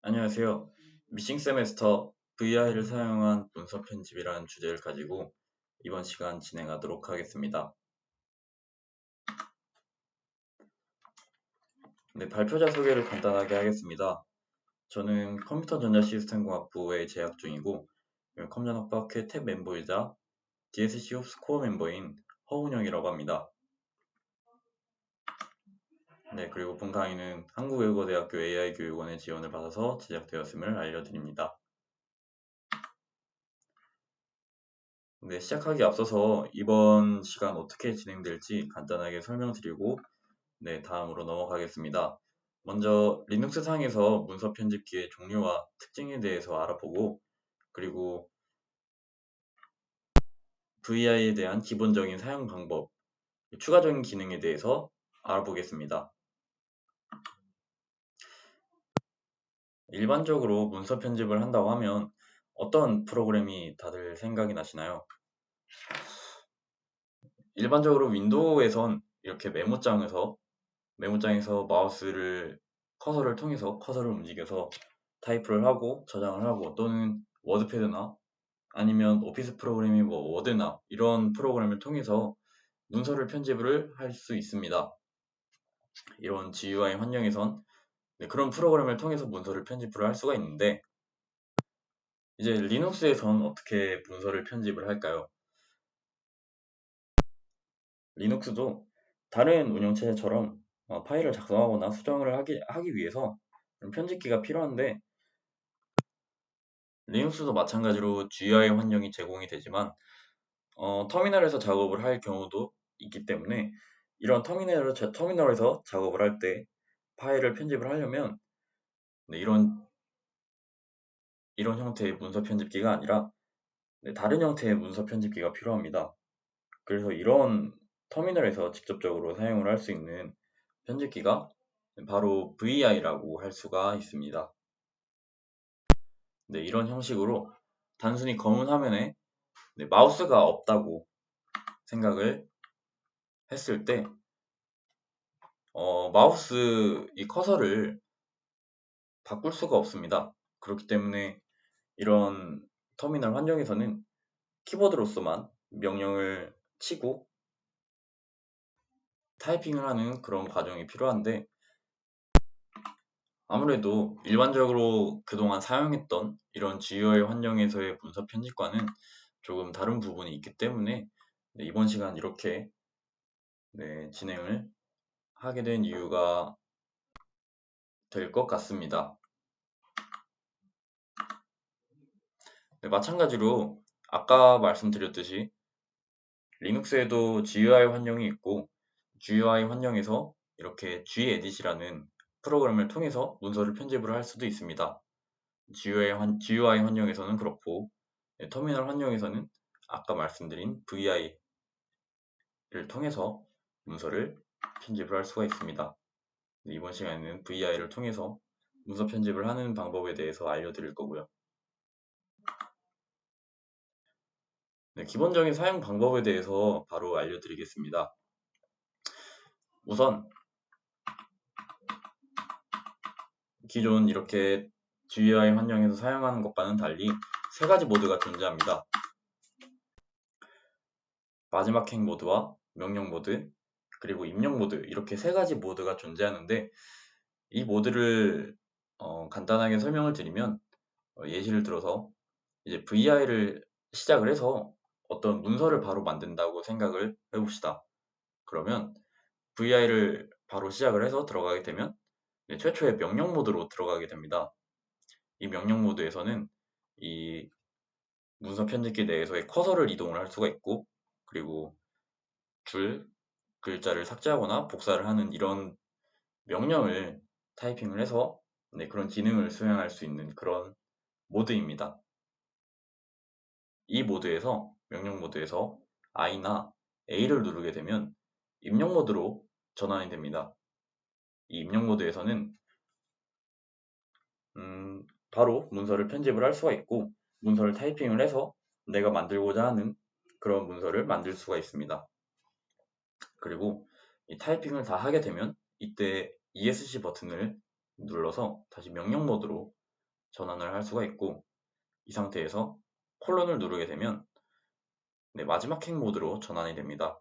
안녕하세요. 미싱 세메스터 VI를 사용한 문서 편집이라는 주제를 가지고 이번 시간 진행하도록 하겠습니다. 네, 발표자 소개를 간단하게 하겠습니다. 저는 컴퓨터 전자시스템공학부에 재학 중이고 컴전학과 캡 멤버이자 DSC 옵스 코어 멤버인 허운영이라고 합니다. 네, 그리고 본 강의는 한국외국어대학교 AI교육원의 지원을 받아서 제작되었음을 알려드립니다. 네, 시작하기 앞서서 이번 시간 어떻게 진행될지 간단하게 설명드리고 다음으로 넘어가겠습니다. 먼저 리눅스 상에서 문서 편집기의 종류와 특징에 대해서 알아보고 그리고 VI에 대한 기본적인 사용 방법, 추가적인 기능에 대해서 알아보겠습니다. 일반적으로 문서 편집을 한다고 하면 어떤 프로그램이 다들 생각이 나시나요? 일반적으로 윈도우에선 이렇게 메모장에서 커서를 통해서 커서를 움직여서 타이프를 하고 저장을 하고 또는 워드패드나 아니면 오피스 프로그램이 워드나 이런 프로그램을 통해서 문서를 편집을 할 수 있습니다. 이런 GUI 환경에선 그런 프로그램을 통해서 문서를 편집을 할 수가 있는데 이제 리눅스에선 어떻게 문서를 편집을 할까요? 리눅스도 다른 운영체제처럼 파일을 작성하거나 수정을 하기 위해서 편집기가 필요한데 리눅스도 마찬가지로 GUI 환경이 제공이 되지만 터미널에서 작업을 할 경우도 있기 때문에 이런 터미널에서 작업을 할 때 파일을 편집을 하려면 이런 형태의 문서 편집기가 아니라 다른 형태의 문서 편집기가 필요합니다. 그래서 이런 터미널에서 직접적으로 사용을 할 수 있는 편집기가 바로 VI라고 할 수가 있습니다. 이런 형식으로 단순히 검은 화면에 마우스가 없다고 생각을 했을 때 마우스 이 커서를 바꿀 수가 없습니다. 그렇기 때문에 이런 터미널 환경에서는 키보드로서만 명령을 치고 타이핑을 하는 그런 과정이 필요한데 아무래도 일반적으로 그동안 사용했던 이런 GUI 환경에서의 문서 편집과는 조금 다른 부분이 있기 때문에 이번 시간 이렇게 진행을 하게 된 이유가 될 것 같습니다. 마찬가지로 아까 말씀드렸듯이 리눅스에도 GUI 환경이 있고 GUI 환경에서 이렇게 Gedit이라는 프로그램을 통해서 문서를 편집을 할 수도 있습니다. GUI 환경에서는 그렇고 터미널 환경에서는 아까 말씀드린 VI를 통해서 문서를 편집을 할 수가 있습니다. 이번 시간에는 VI를 통해서 문서 편집을 하는 방법에 대해서 알려드릴 거고요. 기본적인 사용 방법에 대해서 바로 알려드리겠습니다. 우선 기존 이렇게 GUI 환경에서 사용하는 것과는 달리 세 가지 모드가 존재합니다. 마지막 행 모드와 명령 모드, 그리고 입력 모드 이렇게 세 가지 모드가 존재하는데 이 모드를 간단하게 설명을 드리면 예시를 들어서 이제 VI를 시작을 해서 어떤 문서를 바로 만든다고 생각을 해봅시다. 그러면 VI를 바로 시작을 해서 들어가게 되면 최초의 명령 모드로 들어가게 됩니다. 이 명령 모드에서는 이 문서 편집기 내에서의 커서를 이동을 할 수가 있고 그리고 글자를 삭제하거나 복사를 하는 이런 명령을 타이핑을 해서 그런 기능을 수행할 수 있는 그런 모드입니다. 이 명령 모드에서 I나 A를 누르게 되면 입력 모드로 전환이 됩니다. 이 입력 모드에서는 바로 문서를 편집을 할 수가 있고 문서를 타이핑을 해서 내가 만들고자 하는 그런 문서를 만들 수가 있습니다. 그리고 이 타이핑을 다 하게 되면 이때 ESC 버튼을 눌러서 다시 명령 모드로 전환을 할 수가 있고, 이 상태에서 콜론을 누르게 되면 마지막 행 모드로 전환이 됩니다.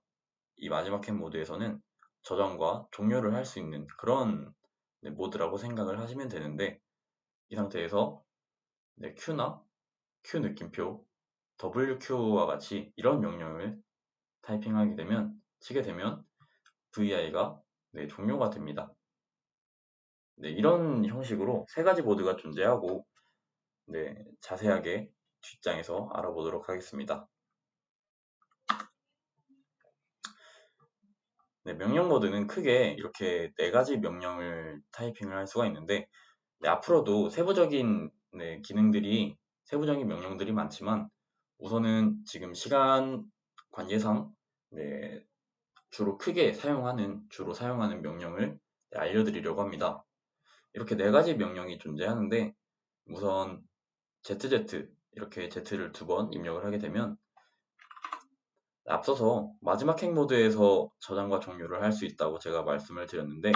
이 마지막 행 모드에서는 저장과 종료를 할 수 있는 그런 모드라고 생각을 하시면 되는데, 이 상태에서 Q나 Q 느낌표, WQ와 같이 이런 명령을 타이핑하게 되면, 치게 되면 VI가 종료가 됩니다. 이런 형식으로 세 가지 모드가 존재하고 자세하게 뒷장에서 알아보도록 하겠습니다. 명령 모드는 크게 이렇게 네 가지 명령을 타이핑을 할 수가 있는데, 앞으로도 세부적인 세부적인 명령들이 많지만, 우선은 지금 시간 관계상 주로 사용하는 명령을 알려드리려고 합니다. 이렇게 네 가지 명령이 존재하는데, 우선 ZZ, 이렇게 Z를 2번 입력을 하게 되면 앞서서 마지막 행 모드에서 저장과 종료를 할 수 있다고 제가 말씀을 드렸는데,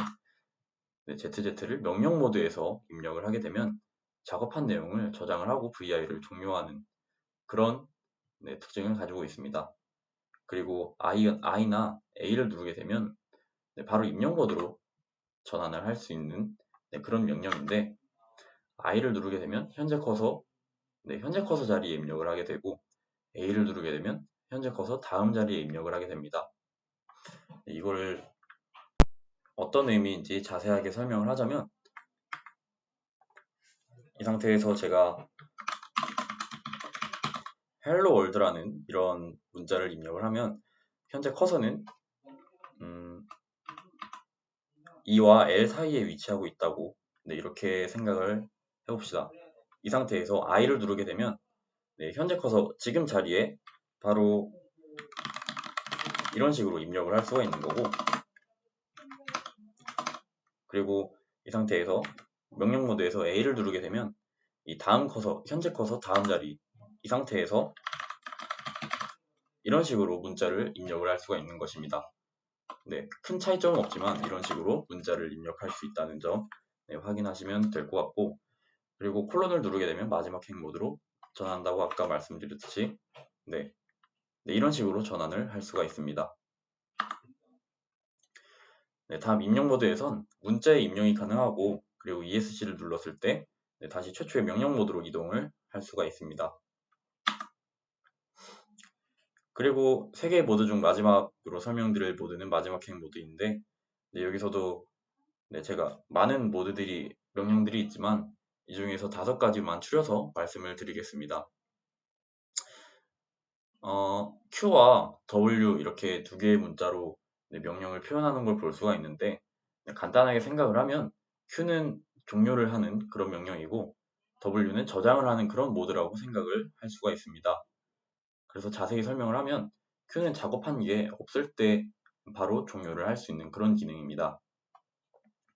ZZ를 명령 모드에서 입력을 하게 되면 작업한 내용을 저장을 하고 VI를 종료하는 그런 특징을 가지고 있습니다. 그리고 I나 A를 누르게 되면 바로 입력 모드로 전환을 할 수 있는 그런 명령인데, I를 누르게 되면 현재 커서 자리에 입력을 하게 되고, A를 누르게 되면 현재 커서 다음 자리에 입력을 하게 됩니다. 이걸 어떤 의미인지 자세하게 설명을 하자면, 이 상태에서 제가 hello world라는 이런 문자를 입력을 하면 현재 커서는 E와 L 사이에 위치하고 있다고 이렇게 생각을 해봅시다. 이 상태에서 I를 누르게 되면 현재 커서 지금 자리에 바로 이런 식으로 입력을 할 수가 있는 거고, 그리고 이 상태에서 명령 모드에서 A를 누르게 되면 이 다음 커서, 현재 커서 다음 자리, 이 상태에서 이런 식으로 문자를 입력을 할 수가 있는 것입니다. 큰 차이점은 없지만 이런 식으로 문자를 입력할 수 있다는 점 확인하시면 될 것 같고, 그리고 콜론을 누르게 되면 마지막 행 모드로 전환한다고 아까 말씀드렸듯이 이런 식으로 전환을 할 수가 있습니다. 다음 입력 모드에선 문자의 입력이 가능하고, 그리고 ESC를 눌렀을 때 다시 최초의 명령 모드로 이동을 할 수가 있습니다. 그리고 세 개의 모드 중 마지막으로 설명드릴 모드는 마지막 행 모드인데, 여기서도 제가 많은 명령들이 있지만 이 중에서 5가지만 추려서 말씀을 드리겠습니다. Q와 W 이렇게 두 개의 문자로 명령을 표현하는 걸 볼 수가 있는데, 간단하게 생각을 하면 Q는 종료를 하는 그런 명령이고 W는 저장을 하는 그런 모드라고 생각을 할 수가 있습니다. 그래서 자세히 설명을 하면 Q는 작업한 게 없을 때 바로 종료를 할 수 있는 그런 기능입니다.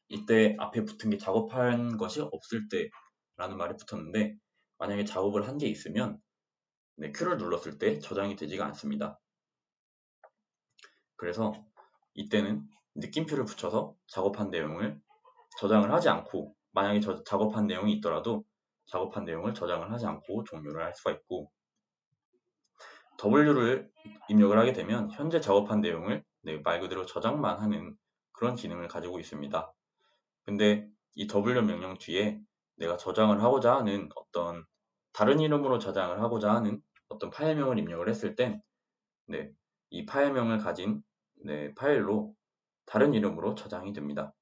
이때 앞에 붙은 게 작업한 것이 없을 때 라는 말이 붙었는데, 만약에 작업을 한 게 있으면 Q를 눌렀을 때 저장이 되지가 않습니다. 그래서 이때는 느낌표를 붙여서 작업한 내용을 저장을 하지 않고, 만약에 작업한 내용이 있더라도 작업한 내용을 저장을 하지 않고 종료를 할 수가 있고, W를 입력을 하게 되면 현재 작업한 내용을 말 그대로 저장만 하는 그런 기능을 가지고 있습니다. 근데 이 W 명령 뒤에 내가 저장을 하고자 하는 어떤 다른 이름으로 저장을 하고자 하는 어떤 파일명을 입력을 했을 땐 이 파일명을 가진 파일로 다른 이름으로 저장이 됩니다.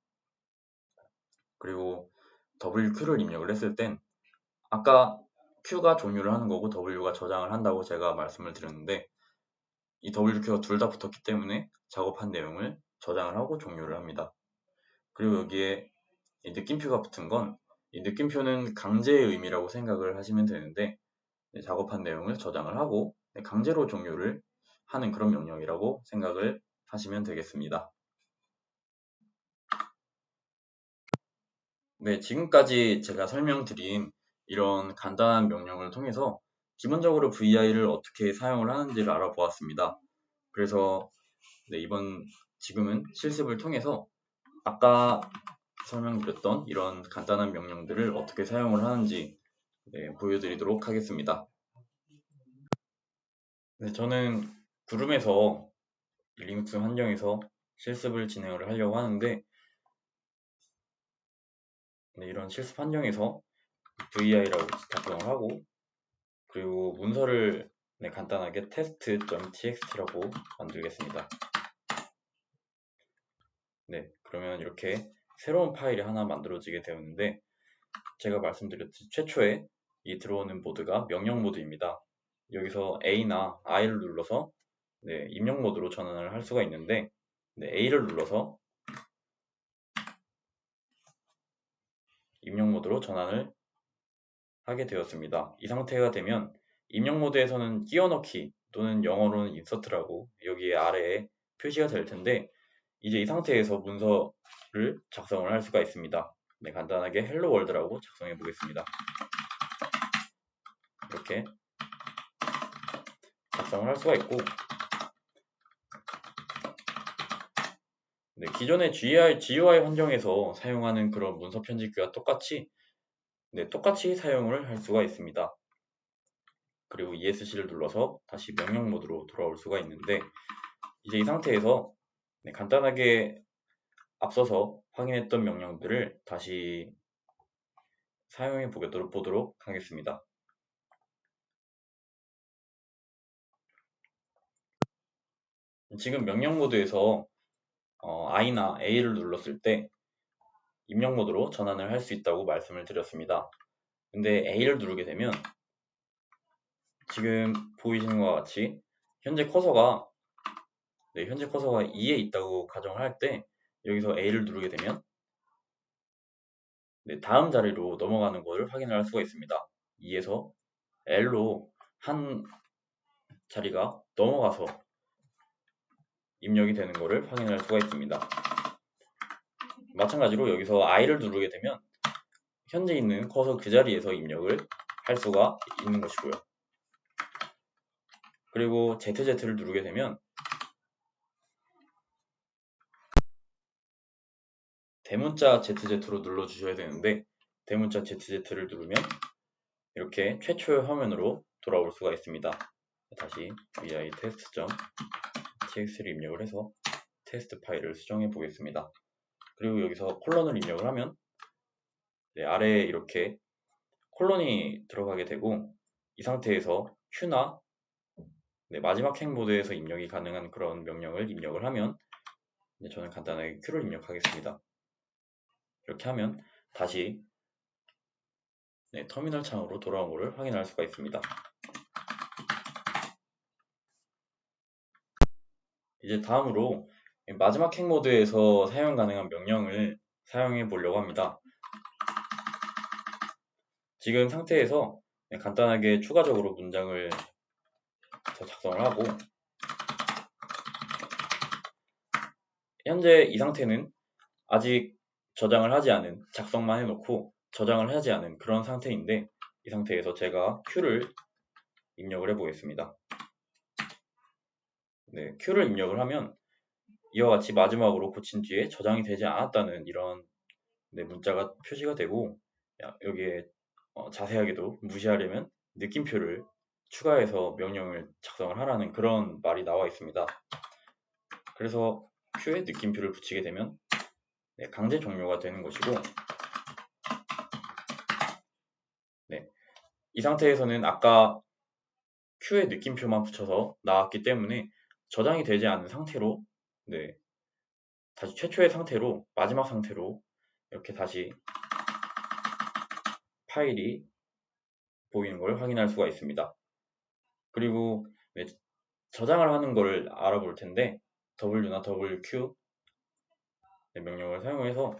그리고 WQ를 입력을 했을 땐 아까 Q가 종료를 하는 거고 W가 저장을 한다고 제가 말씀을 드렸는데, 이 WQ가 둘 다 붙었기 때문에 작업한 내용을 저장을 하고 종료를 합니다. 그리고 여기에 이 느낌표가 붙은 건, 이 느낌표는 강제의 의미라고 생각을 하시면 되는데, 작업한 내용을 저장을 하고 강제로 종료를 하는 그런 명령이라고 생각을 하시면 되겠습니다. 지금까지 제가 설명드린 이런 간단한 명령을 통해서 기본적으로 VI를 어떻게 사용을 하는지를 알아보았습니다. 그래서 지금은 실습을 통해서 아까 설명드렸던 이런 간단한 명령들을 어떻게 사용을 하는지 보여드리도록 하겠습니다. 저는 구름에서 리눅스 환경에서 실습을 진행을 하려고 하는데, 이런 실습 환경에서 VI라고 작성을 하고, 그리고 문서를 간단하게 test.txt라고 만들겠습니다. 그러면 이렇게 새로운 파일이 하나 만들어지게 되었는데, 제가 말씀드렸듯이 최초에 이 들어오는 모드가 명령 모드입니다. 여기서 A나 I를 눌러서 입력 모드로 전환을 할 수가 있는데, A를 눌러서 입력 모드로 전환을 하게 되었습니다. 이 상태가 되면 입력 모드에서는 끼워넣기 또는 영어로는 인서트라고 여기에 아래에 표시가 될 텐데, 이제 이 상태에서 문서를 작성을 할 수가 있습니다. 간단하게 헬로 월드라고 작성해 보겠습니다. 이렇게 작성을 할 수가 있고, 기존의 GUI 환경에서 사용하는 그런 문서 편집기와 똑같이 사용을 할 수가 있습니다. 그리고 ESC를 눌러서 다시 명령 모드로 돌아올 수가 있는데, 이제 이 상태에서 간단하게 앞서서 확인했던 명령들을 다시 사용해 보도록 하겠습니다. 지금 명령 모드에서 I나 A를 눌렀을 때 입력 모드로 전환을 할 수 있다고 말씀을 드렸습니다. 근데 A를 누르게 되면 지금 보이시는 것과 같이 현재 커서가 2에 있다고 가정을 할 때, 여기서 A를 누르게 되면 다음 자리로 넘어가는 것을 확인할 수가 있습니다. 2에서 L로 한 자리가 넘어가서 입력이 되는 것을 확인할 수가 있습니다. 마찬가지로 여기서 I를 누르게 되면 현재 있는 커서 그 자리에서 입력을 할 수가 있는 것이고요. 그리고 ZZ를 누르게 되면 대문자 ZZ로 눌러주셔야 되는데, 대문자 ZZ를 누르면 이렇게 최초의 화면으로 돌아올 수가 있습니다. 다시 vi test.txt를 입력을 해서 테스트 파일을 수정해 보겠습니다. 그리고 여기서 콜론을 입력을 하면 아래에 이렇게 콜론이 들어가게 되고, 이 상태에서 Q나 마지막 행 모드에서 입력이 가능한 그런 명령을 입력을 하면, 저는 간단하게 Q를 입력하겠습니다. 이렇게 하면 다시 터미널 창으로 돌아온 것을 확인할 수가 있습니다. 이제 다음으로 마지막 행 모드에서 사용 가능한 명령을 사용해 보려고 합니다. 지금 상태에서 간단하게 추가적으로 문장을 작성을 하고, 현재 이 상태는 아직 저장을 하지 않은, 작성만 해놓고 저장을 하지 않은 그런 상태인데, 이 상태에서 제가 Q를 입력을 해 보겠습니다. Q를 입력을 하면 이와 같이 마지막으로 고친 뒤에 저장이 되지 않았다는 이런 문자가 표시가 되고, 여기에 자세하게도 무시하려면 느낌표를 추가해서 명령을 작성을 하라는 그런 말이 나와 있습니다. 그래서 Q에 느낌표를 붙이게 되면 강제 종료가 되는 것이고, 이 상태에서는 아까 Q에 느낌표만 붙여서 나왔기 때문에 저장이 되지 않은 상태로 다시 최초의 상태로, 마지막 상태로 이렇게 다시 파일이 보이는 걸 확인할 수가 있습니다. 그리고 저장을 하는 걸 알아볼 텐데, W나 WQ 명령을 사용해서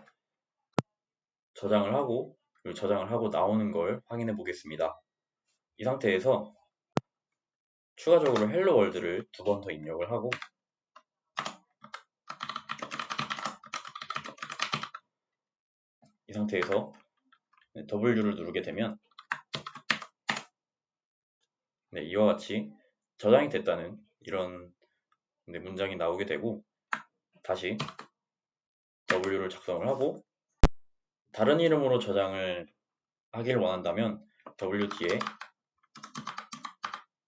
저장을 하고, 그리고 저장을 하고 나오는 걸 확인해 보겠습니다. 이 상태에서 추가적으로 헬로 월드를 2번 더 입력을 하고, 이 상태에서 W를 누르게 되면 이와 같이 저장이 됐다는 이런 문장이 나오게 되고, 다시 W를 작성을 하고 다른 이름으로 저장을 하기를 원한다면 w 뒤에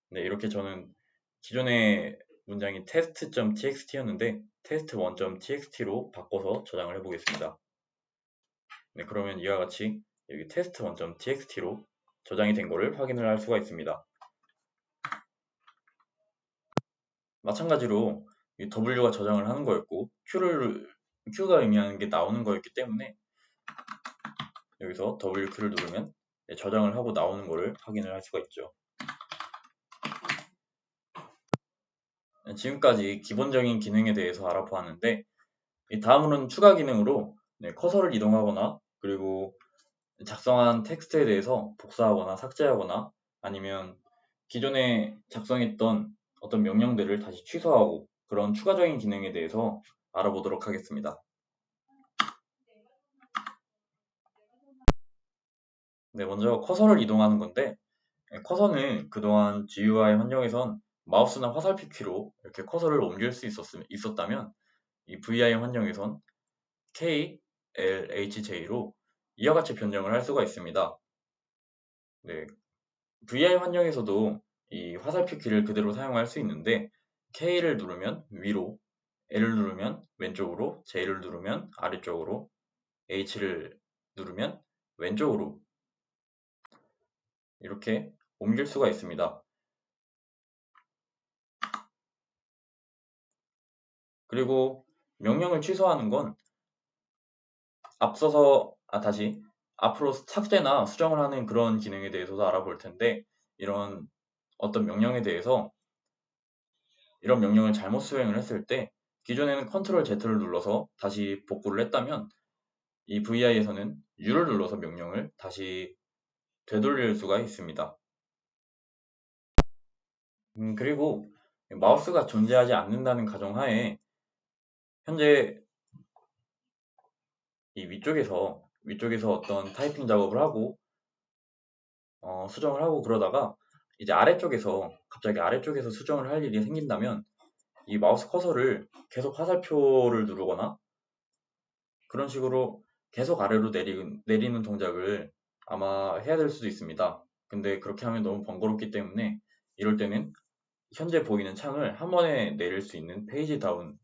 네, 이렇게 저는 기존의 문장이 test.txt였는데 test1.txt로 바꿔서 저장을 해보겠습니다. 네, 그러면 이와 같이 여기 test1.txt로 저장이 된 거를 확인을 할 수가 있습니다. 마찬가지로 이 w가 저장을 하는 거였고 q가 의미하는 게 나오는 거였기 때문에 여기서 wq를 누르면 저장을 하고 나오는 거를 확인을 할 수가 있죠. 지금까지 기본적인 기능에 대해서 알아보았는데 다음으로는 추가 기능으로 커서를 이동하거나 그리고 작성한 텍스트에 대해서 복사하거나 삭제하거나 아니면 기존에 작성했던 어떤 명령들을 다시 취소하고 그런 추가적인 기능에 대해서 알아보도록 하겠습니다. 네, 먼저 커서를 이동하는 건데 커서는 그동안 GUI 환경에선 마우스나 화살표 키로 이렇게 커서를 옮길 수 있었다면 이 VI 환경에선 KLHJ로 이와 같이 변경을 할 수가 있습니다. 네, VI 환경에서도 이 화살표 키를 그대로 사용할 수 있는데 K를 누르면 위로, L을 누르면 왼쪽으로, J를 누르면 아래쪽으로, H를 누르면 왼쪽으로 이렇게 옮길 수가 있습니다. 그리고 명령을 취소하는 건 앞으로 삭제나 수정을 하는 그런 기능에 대해서도 알아볼 텐데 이런 어떤 명령에 대해서 이런 명령을 잘못 수행을 했을 때 기존에는 Ctrl Z를 눌러서 다시 복구를 했다면 이 VI에서는 U를 눌러서 명령을 다시 되돌릴 수가 있습니다. 그리고 마우스가 존재하지 않는다는 가정하에 현재 이 위쪽에서 어떤 타이핑 작업을 하고 수정을 하고 그러다가 이제 갑자기 아래쪽에서 수정을 할 일이 생긴다면 이 마우스 커서를 계속 화살표를 누르거나 그런 식으로 계속 아래로 내리는 동작을 아마 해야 될 수도 있습니다. 근데 그렇게 하면 너무 번거롭기 때문에 이럴 때는 현재 보이는 창을 한 번에 내릴 수 있는 페이지 다운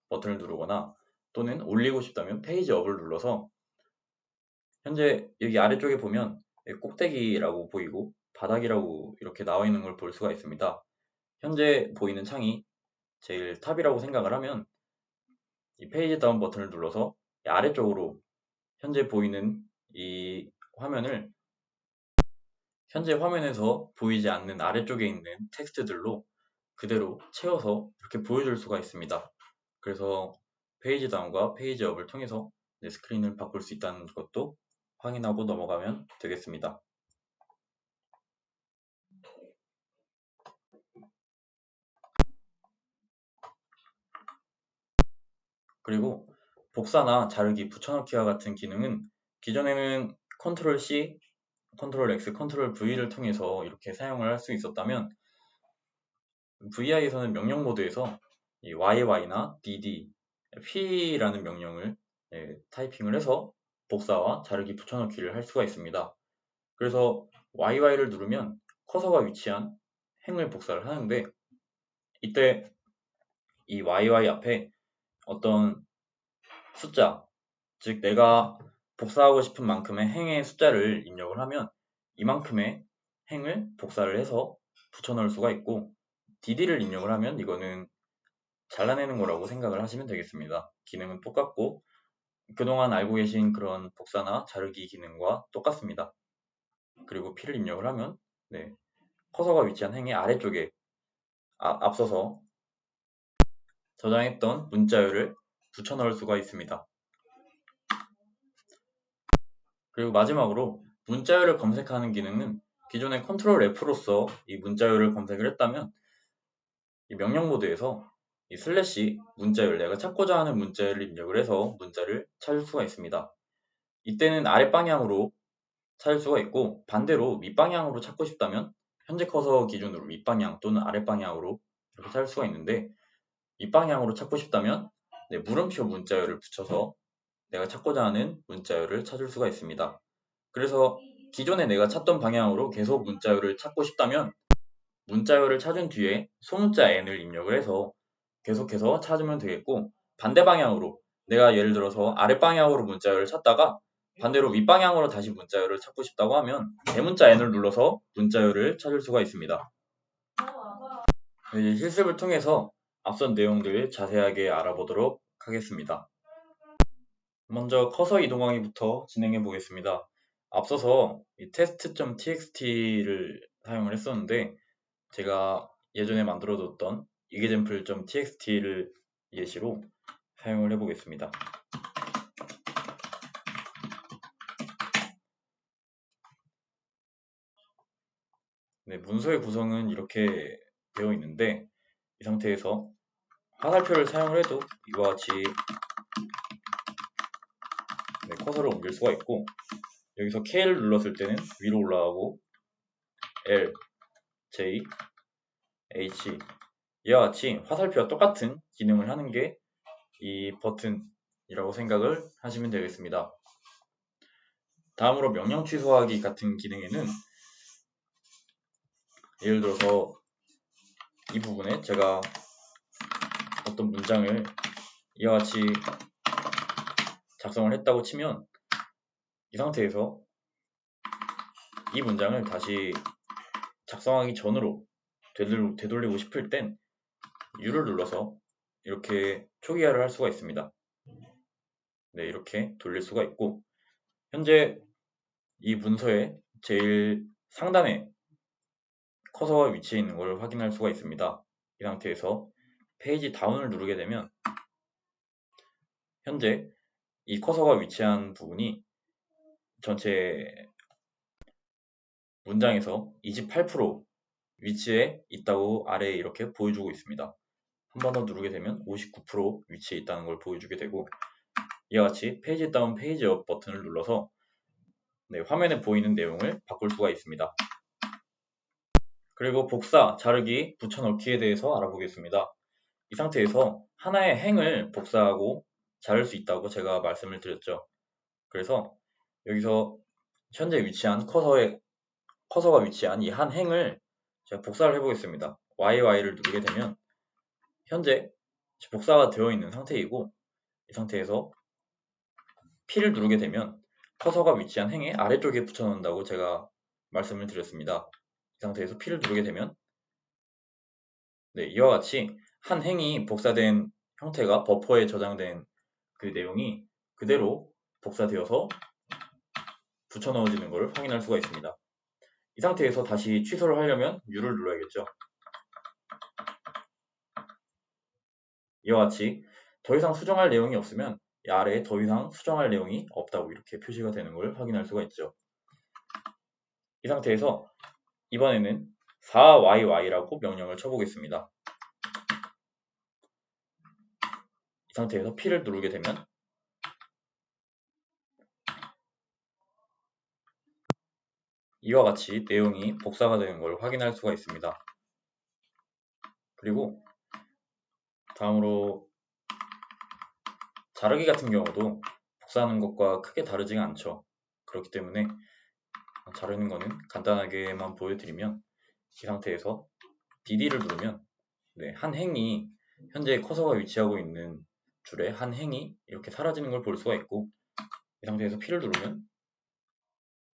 버튼을 누르거나 또는 올리고 싶다면 페이지 업을 눌러서 현재 여기 아래쪽에 보면 꼭대기라고 보이고 바닥이라고 이렇게 나와 있는 걸 볼 수가 있습니다. 현재 보이는 창이 제일 탑이라고 생각을 하면 이 페이지 다운 버튼을 눌러서 아래쪽으로 현재 보이는 이 화면을 현재 화면에서 보이지 않는 아래쪽에 있는 텍스트들로 그대로 채워서 이렇게 보여줄 수가 있습니다. 그래서 페이지 다운과 페이지 업을 통해서 스크린을 바꿀 수 있다는 것도 확인하고 넘어가면 되겠습니다. 그리고 복사나 자르기, 붙여넣기와 같은 기능은 기존에는 Ctrl C, Ctrl X, Ctrl V를 통해서 이렇게 사용을 할 수 있었다면 VI에서는 명령 모드에서 이 YY나 DD, P라는 명령을 타이핑을 해서 복사와 자르기, 붙여넣기를 할 수가 있습니다. 그래서 YY를 누르면 커서가 위치한 행을 복사를 하는데 이때 이 YY 앞에 어떤 숫자, 즉 내가 복사하고 싶은 만큼의 행의 숫자를 입력을 하면 이만큼의 행을 복사를 해서 붙여넣을 수가 있고 DD를 입력을 하면 이거는 잘라내는 거라고 생각을 하시면 되겠습니다. 기능은 똑같고 그동안 알고 계신 그런 복사나 자르기 기능과 똑같습니다. 그리고 P를 입력을 하면 커서가 위치한 행의 아래쪽에 앞서서 저장했던 문자열을 붙여넣을 수가 있습니다. 그리고 마지막으로 문자열을 검색하는 기능은 기존의 Ctrl F로서 이 문자열을 검색을 했다면 이 명령 모드에서 이 슬래시 문자열, 내가 찾고자 하는 문자열을 입력을 해서 문자를 찾을 수가 있습니다. 이때는 아랫방향으로 찾을 수가 있고 반대로 윗방향으로 찾고 싶다면 현재 커서 기준으로 윗방향 또는 아랫방향으로 이렇게 찾을 수가 있는데 윗방향으로 찾고 싶다면 물음표 문자열을 붙여서 내가 찾고자 하는 문자열을 찾을 수가 있습니다. 그래서 기존에 내가 찾던 방향으로 계속 문자열을 찾고 싶다면 문자열을 찾은 뒤에 소문자 n을 입력을 해서 계속해서 찾으면 되겠고, 반대 방향으로 내가 예를 들어서 아랫방향으로 문자열을 찾다가 반대로 윗방향으로 다시 문자열을 찾고 싶다고 하면 대문자 n을 눌러서 문자열을 찾을 수가 있습니다. 이 실습을 통해서 앞선 내용들을 자세하게 알아보도록 하겠습니다. 먼저 커서 이동하기부터 진행해 보겠습니다. 앞서서 이 test.txt를 사용을 했었는데, 제가 예전에 만들어뒀던 example.txt를 예시로 사용을 해보겠습니다. 네, 문서의 구성은 이렇게 되어 있는데, 이 상태에서 화살표를 사용을 해도 이와 같이 커서를 옮길 수가 있고, 여기서 K를 눌렀을 때는 위로 올라가고 L, J, H 이와 같이 화살표와 똑같은 기능을 하는 게 이 버튼이라고 생각을 하시면 되겠습니다. 다음으로 명령 취소하기 같은 기능에는 예를 들어서 이 부분에 제가 어떤 문장을 이와 같이 작성을 했다고 치면 이 상태에서 이 문장을 다시 작성하기 전으로 되돌리고 싶을 땐 U를 눌러서 이렇게 초기화를 할 수가 있습니다. 네, 이렇게 돌릴 수가 있고, 현재 이 문서의 제일 상단에 커서가 위치해 있는 것을 확인할 수가 있습니다. 이 상태에서 페이지 다운을 누르게 되면 현재 이 커서가 위치한 부분이 전체 문장에서 28% 위치에 있다고 아래에 이렇게 보여주고 있습니다. 한 번 더 누르게 되면 59% 위치에 있다는 걸 보여주게 되고, 이와 같이 페이지 다운, 페이지 업 버튼을 눌러서 화면에 보이는 내용을 바꿀 수가 있습니다. 그리고 복사, 자르기, 붙여넣기에 대해서 알아보겠습니다. 이 상태에서 하나의 행을 복사하고 자를 수 있다고 제가 말씀을 드렸죠. 그래서 여기서 현재 위치한 커서가 위치한 이 한 행을 제가 복사를 해보겠습니다. YY를 누르게 되면 현재 복사가 되어 있는 상태이고, 이 상태에서 P를 누르게 되면 커서가 위치한 행의 아래쪽에 붙여놓는다고 제가 말씀을 드렸습니다. 이 상태에서 P를 누르게 되면 이와 같이 한 행이 복사된 형태가 버퍼에 저장된 그 내용이 그대로 복사되어서 붙여넣어지는 것을 확인할 수가 있습니다. 이 상태에서 다시 취소를 하려면 U를 눌러야겠죠. 이와 같이 더 이상 수정할 내용이 없으면 이 아래에 더 이상 수정할 내용이 없다고 이렇게 표시가 되는 걸 확인할 수가 있죠. 이 상태에서 이번에는 4YY라고 명령을 쳐보겠습니다. 이 상태에서 P를 누르게 되면 이와 같이 내용이 복사가 되는 걸 확인할 수가 있습니다. 그리고 다음으로 자르기 같은 경우도 복사하는 것과 크게 다르지가 않죠. 그렇기 때문에 자르는 거는 간단하게만 보여드리면 이 상태에서 DD를 누르면 한 행이 현재 커서가 위치하고 있는 줄에 한 행이 이렇게 사라지는 걸 볼 수가 있고, 이 상태에서 P를 누르면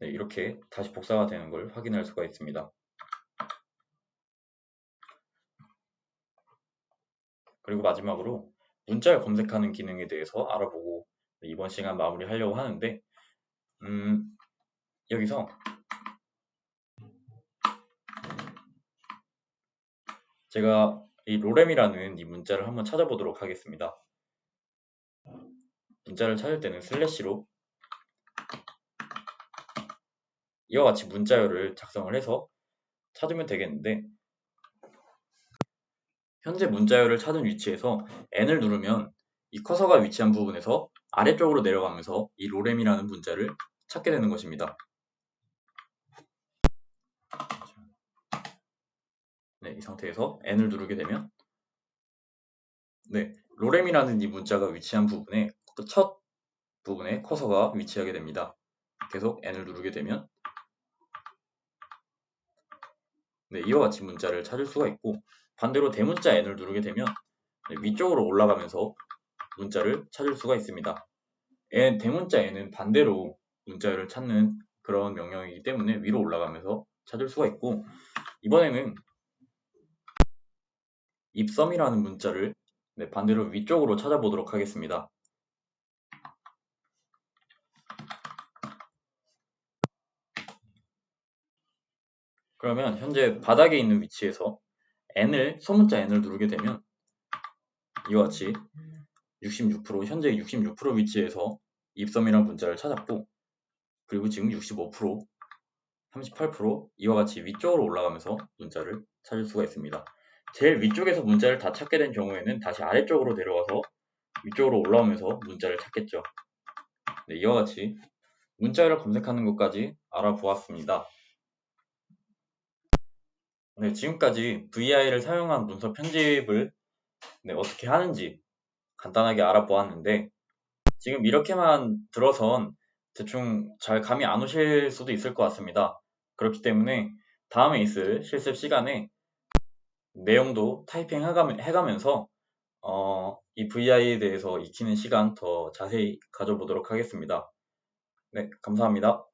이렇게 다시 복사가 되는 걸 확인할 수가 있습니다. 그리고 마지막으로 문자를 검색하는 기능에 대해서 알아보고 이번 시간 마무리하려고 하는데, 여기서 제가 이 로렘이라는 이 문자를 한번 찾아보도록 하겠습니다. 문자를 찾을 때는 슬래시로 이와 같이 문자열을 작성을 해서 찾으면 되겠는데, 현재 문자열을 찾은 위치에서 N을 누르면 이 커서가 위치한 부분에서 아래쪽으로 내려가면서 이 로렘이라는 문자를 찾게 되는 것입니다. 이 상태에서 N을 누르게 되면 로렘이라는 이 문자가 위치한 부분에 첫 부분에 커서가 위치하게 됩니다. 계속 N을 누르게 되면 네, 이와 같이 문자를 찾을 수가 있고, 반대로 대문자 n을 누르게 되면 위쪽으로 올라가면서 문자를 찾을 수가 있습니다. 대문자 n은 반대로 문자를 찾는 그런 명령이기 때문에 위로 올라가면서 찾을 수가 있고, 이번에는 입섬이라는 문자를 반대로 위쪽으로 찾아보도록 하겠습니다. 그러면 현재 바닥에 있는 위치에서 소문자 n을 누르게 되면 이와 같이 66%, 현재 66% 위치에서 입섬이라는 문자를 찾았고, 그리고 지금 65%, 38% 이와 같이 위쪽으로 올라가면서 문자를 찾을 수가 있습니다. 제일 위쪽에서 문자를 다 찾게 된 경우에는 다시 아래쪽으로 내려와서 위쪽으로 올라오면서 문자를 찾겠죠. 네, 이와 같이 문자를 검색하는 것까지 알아보았습니다. 네, 지금까지 VI를 사용한 문서 편집을 어떻게 하는지 간단하게 알아보았는데, 지금 이렇게만 들어선 대충 잘 감이 안 오실 수도 있을 것 같습니다. 그렇기 때문에 다음에 있을 실습 시간에 내용도 타이핑 해가면서 이 VI에 대해서 익히는 시간 더 자세히 가져보도록 하겠습니다. 네, 감사합니다.